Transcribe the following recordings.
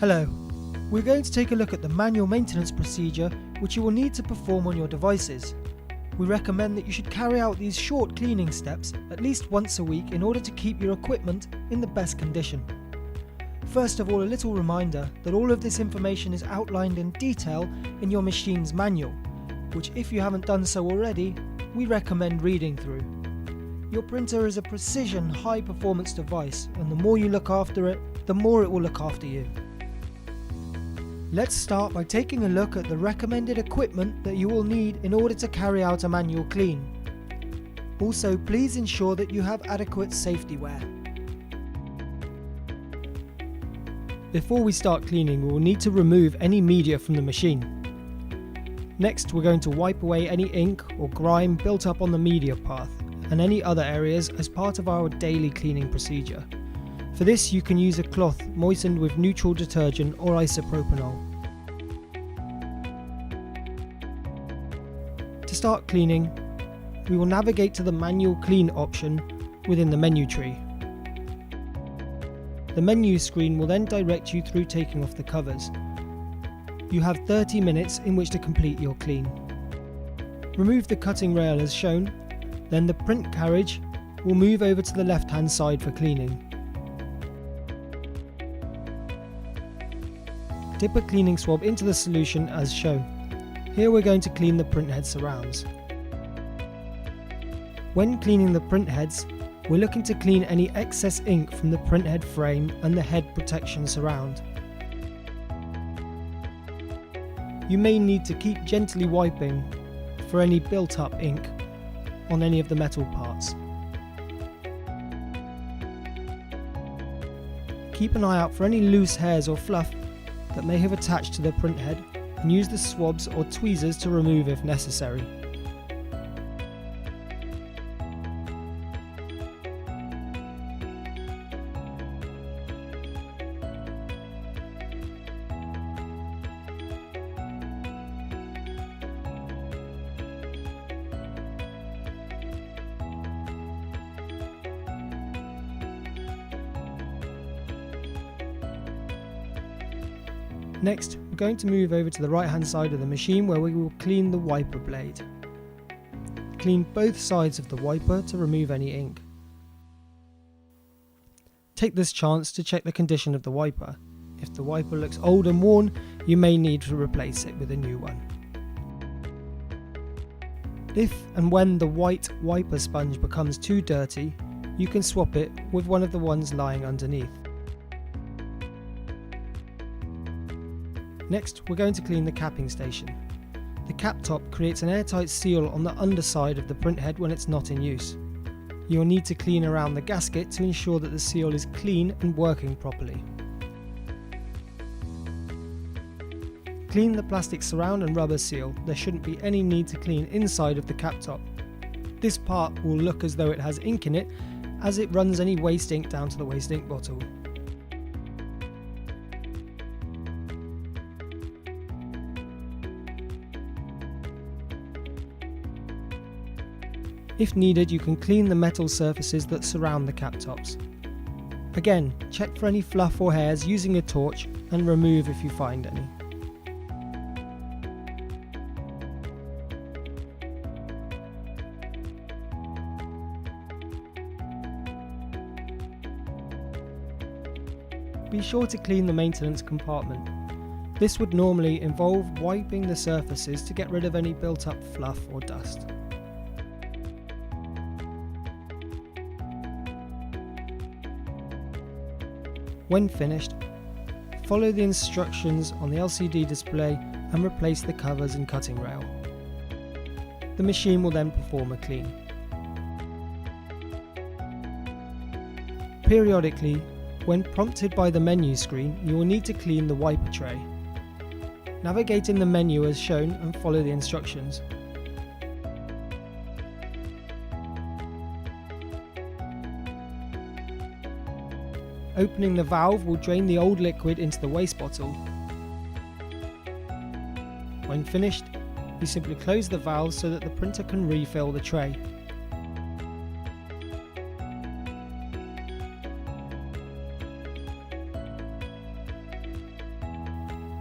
Hello, we're going to take a look at the manual maintenance procedure which you will need to perform on your devices. We recommend that you should carry out these short cleaning steps at least once a week in order to keep your equipment in the best condition. First of all, a little reminder that all of this information is outlined in detail in your machine's manual, which if you haven't done so already, we recommend reading through. Your printer is a precision, high-performance device, and the more you look after it, the more it will look after you. Let's start by taking a look at the recommended equipment that you will need in order to carry out a manual clean. Also, please ensure that you have adequate safety wear. Before we start cleaning, we will need to remove any media from the machine. Next, we're going to wipe away any ink or grime built up on the media path and any other areas as part of our daily cleaning procedure. For this, you can use a cloth moistened with neutral detergent or isopropanol. To start cleaning, we will navigate to the manual clean option within the menu tree. The menu screen will then direct you through taking off the covers. You have 30 minutes in which to complete your clean. Remove the cutting rail as shown, then the print carriage will move over to the left hand side for cleaning. Dip a cleaning swab into the solution as shown. Here we're going to clean the printhead surrounds. When cleaning the printheads, we're looking to clean any excess ink from the printhead frame and the head protection surround. You may need to keep gently wiping for any built-up ink on any of the metal parts. Keep an eye out for any loose hairs or fluff that may have attached to the printhead and use the swabs or tweezers to remove if necessary. Next, we're going to move over to the right hand side of the machine where we will clean the wiper blade. Clean both sides of the wiper to remove any ink. Take this chance to check the condition of the wiper. If the wiper looks old and worn, you may need to replace it with a new one. If and when the white wiper sponge becomes too dirty, you can swap it with one of the ones lying underneath. Next, we're going to clean the capping station. The cap top creates an airtight seal on the underside of the printhead when it's not in use. You'll need to clean around the gasket to ensure that the seal is clean and working properly. Clean the plastic surround and rubber seal. There shouldn't be any need to clean inside of the cap top. This part will look as though it has ink in it as it runs any waste ink down to the waste ink bottle. If needed, you can clean the metal surfaces that surround the cap tops. Again, check for any fluff or hairs using a torch and remove if you find any. Be sure to clean the maintenance compartment. This would normally involve wiping the surfaces to get rid of any built-up fluff or dust. When finished, follow the instructions on the LCD display and replace the covers and cutting rail. The machine will then perform a clean. Periodically, when prompted by the menu screen, you will need to clean the wiper tray. Navigate in the menu as shown and follow the instructions. Opening the valve will drain the old liquid into the waste bottle. When finished, you simply close the valve so that the printer can refill the tray.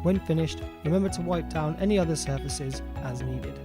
When finished, remember to wipe down any other surfaces as needed.